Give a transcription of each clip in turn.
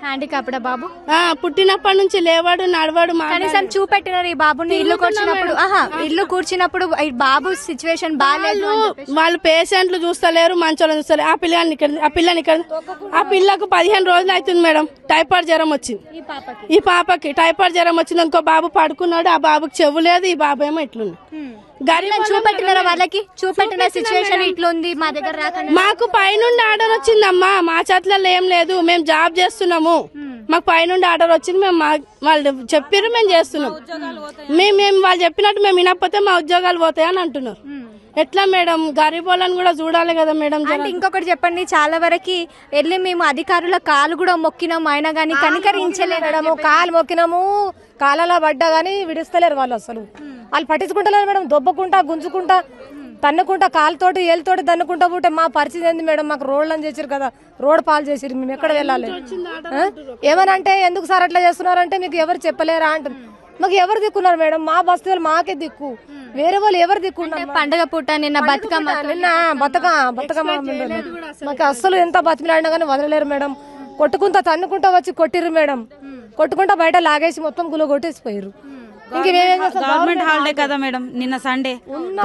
Handicapped బాబు పుట్టినప్పటి నుంచి లేవాడు నడవాడు. కనీసం చూపెట్టినారు ఈ బాబుని ఇల్లు కూర్చున్నప్పుడు? ఇల్లు కూర్చున్నప్పుడు ఈ బాబు సిచ్యువేషన్ బాగాలేదు. వాళ్ళు పేషెంట్లు చూస్తలేరు, మంచోళ్ళని చూస్తలేరు. ఆ పిల్లని ఇక్కడ ఆ పిల్లకు 15 రోజులు అవుతుంది మేడం. టైఫాయిడ్ జ్వరం వచ్చింది ఈ పాపకి. టైఫాయిడ్ జ్వరం వచ్చింది. ఇంకో బాబు పడుకున్నాడు, ఆ బాబుకి చెవు లేదు, ఈ బాబు ఏమో ఇట్లుంది. చూపెట్టినారా వాళ్ళకి? చూపెట్టిన సిచ్యువేషన్ ఇట్లుంది మా దగ్గర రాకండి. మాకు పైనుండి ఆర్డర్ వచ్చిందమ్మా, మా చేతులలో ఏం లేదు. మేము జాబ్ చేస్తున్నాము, మాకు పైనుండి ఆర్డర్ వచ్చింది. మేము వాళ్ళు చెప్పారు, మేము చేస్తున్నాం. మేము వాళ్ళు చెప్పినట్టు మేము వినకపోతే మా ఉద్యోగాలు పోతాయని అంటున్నారు. ఎట్లా మేడం? గరీబ్ వాళ్ళని కూడా చూడాలి కదా మేడం. ఇంకొకటి చెప్పండి, చాలా వరకు వెళ్ళి మేము అధికారుల కాలు కూడా మొక్కినాము, అయినా గానీ కనికరించలేము. కాలు మొక్కినాము, కాలలో పడ్డా గానీ విడిస్తలేరు వాళ్ళు. అసలు వాళ్ళు పట్టించుకుంటలేరు మేడం. దొబ్బకుంటా, గుంజుకుంటా, తన్నుకుంటా, కాలుతోటి ఏళ్ళతోటి తన్నుకుంటా పోతే మా పరిస్థితి ఏంది మేడం? మాకు రోడ్లను చేసిరు కదా, రోడ్ పాలు చేసిరు. మేము ఎక్కడ వెళ్ళాలి? ఏమనంటే ఎందుకు సార్ అట్లా చేస్తున్నారంటే మీకు ఎవరు చెప్పలేరా అంటారు. మాకు ఎవరు దిక్కున్నారు మేడం? మా బస్తీలు మాకే దిక్కు, వేరే వాళ్ళు ఎవరు దిక్కున్నారు? పండగ పూట నిన్న బతుకమ్మ మాకు అస్సలు ఎంత బతిమిలాడినా కానీ వదలలేరు మేడం. కొట్టుకుంటా తన్నుకుంటా వచ్చి కొట్టిర్రు మేడం. కొట్టుకుంటా బయట లాగేసి మొత్తం గులో కొట్టేసిపోయారు. గవర్నమెంట్ హాలిడే కదా మేడం, నిన్న సండే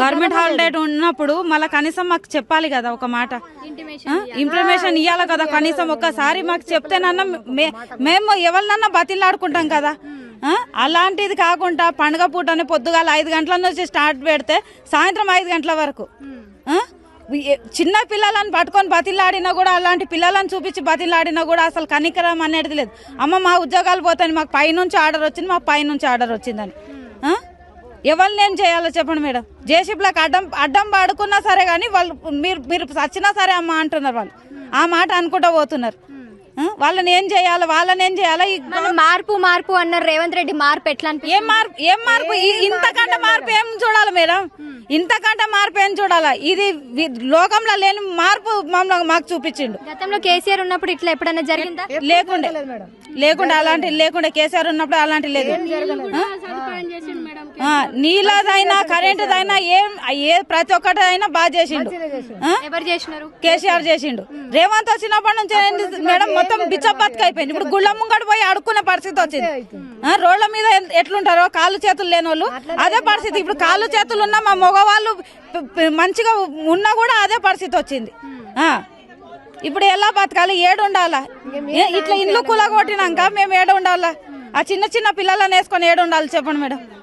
గవర్నమెంట్ హాలిడే ఉన్నప్పుడు మళ్ళీ కనీసం మాకు చెప్పాలి కదా, ఒక మాట ఇన్ఫర్మేషన్ ఇవ్వాలి కదా. కనీసం ఒక్కసారి మాకు చెప్తేనన్నా మేము ఎవరినన్నా బతిలాడుకుంటాం కదా. అలాంటిది కాకుండా పండుగ పూటనే పొద్దుగాల 5 గంటల నుంచి స్టార్ట్ పెడితే సాయంత్రం 5 గంటల వరకు చిన్న పిల్లలను పట్టుకొని బతిలాడినా కూడా, అలాంటి పిల్లలను చూపించి బతిలాడినా కూడా అసలు కనికరం అనేది లేదు. అమ్మ మా ఉద్యోగాలు పోతాయి, మాకు పైనుంచి ఆర్డర్ వచ్చింది, మాకు పైనుంచి ఆర్డర్ వచ్చిందని ఎవరిని ఏం చేయాలో చెప్పండి మేడం. జేసీబీలకు అడ్డం పడుకున్నా సరే కానీ వాళ్ళు మీరు చచ్చినా సరే అమ్మ అంటున్నారు. వాళ్ళు ఆ మాట అనుకుంటా పోతున్నారు. వాళ్ళని ఏం చేయాలి, వాళ్ళని ఏం చేయాలి? మార్పు అన్నారు రేవంత్ రెడ్డి. మార్పు ఎట్లా? ఏం మార్పు? ఇంతకంటే మార్పు ఏం చూడాలి మేడం? ఇంతకంటే మార్పు ఏం చూడాలా? ఇది లోకంలో లేని మార్పు మాకు చూపించిండు. గతంలో కేసీఆర్ ఉన్నప్పుడు ఇట్లా ఎప్పుడైనా జరిగిందా? లేకుండా అలాంటి లేకుండా కేసీఆర్ ఉన్నప్పుడు అలాంటి లేదు. నీళ్ళదైనా కరెంటుదైనా ప్రతి ఒక్కటి అయినా బాగా చేసిండు. ఎవరు చేసినారు? కేసీఆర్ చేసిండు. రేవంత్ వచ్చినప్పటి నుంచి మేడం మొత్తం బిచ్చబతుకు అయిపోయింది. ఇప్పుడు గుళ్ళ ముంగడు పోయి అడుక్కునే పరిస్థితి వచ్చింది. రోడ్ల మీద ఎట్లుంటారో కాళ్ళు చేతులు లేని వాళ్ళు అదే పరిస్థితి. ఇప్పుడు కాళ్ళు చేతులు ఉన్న మా మగవాళ్ళు మంచిగా ఉన్నా కూడా అదే పరిస్థితి వచ్చింది. ఇప్పుడు ఎలా బతకాలి? ఏడు ఉండాలా? ఇట్లా ఇల్లు కూలగొట్టినాక మేము ఏడు ఉండాలా? ఆ చిన్న చిన్న పిల్లలను వేసుకొని ఏడు ఉండాలి చెప్పండి మేడం.